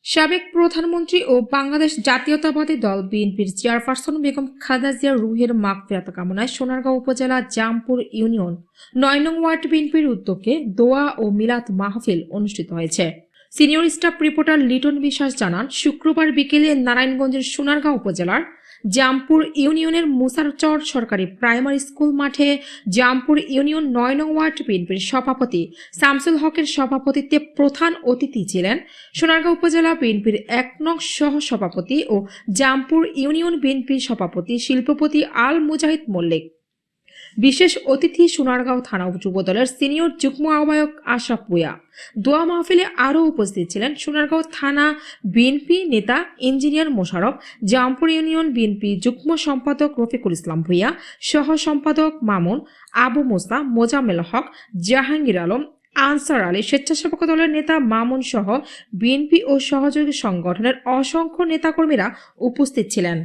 সাবেক প্রধানমন্ত্রী ও বাংলাদেশ জাতীয়তাবাদী দল বিএনপির চেয়ারপারসন বেগম খালেদা জিয়া রুহের মাগফিরাত কামনায় সোনারগাঁও উপজেলা জামপুর ইউনিয়ন ৯ নং ওয়ার্ড বিএনপির উদ্যোগে দোয়া ও মিলাদ মাহফিল অনুষ্ঠিত হয়েছে। সিনিয়র স্টাফ রিপোর্টার লিটন বিশ্বাস জানান, শুক্রবার বিকেলে নারায়ণগঞ্জের সোনারগাঁও উপজেলার জামপুর ইউনিয়নের মুসারচর সরকারি প্রাইমারি স্কুল মাঠে জামপুর ইউনিয়ন ৯ নং ওয়ার্ড বিএনপির সভাপতি শামসুল হকের সভাপতিত্বে প্রধান অতিথি ছিলেন সোনারগাঁও উপজেলা বিএনপির ১ নং সহ সভাপতি ও জামপুর ইউনিয়ন বিএনপির সভাপতি শিল্পপতি আল মুজাহিদ মল্লিক। বিশেষ অতিথি সোনারগাঁও থানা যুবদলের সিনিয়র যুগ্ম আহ্বায়ক আশরাফ ভূঁইয়া। দোয়া মাহফিলে আরও উপস্থিত ছিলেন সোনারগাঁও থানা বিএনপি নেতা engineer Mosharraf, Jampur union BNP যুগ্ম সম্পাদক রফিকুল ইসলাম ভূঁইয়া, সহ সম্পাদক মামুন, আবু মোসা, মোজাম্মেল হক, জাহাঙ্গীর আলম, আনসার আলী, স্বেচ্ছাসেবক দলের নেতা মামুন সহ বিএনপি ও সহযোগী সংগঠনের অসংখ্য নেতাকর্মীরা উপস্থিত ছিলেন।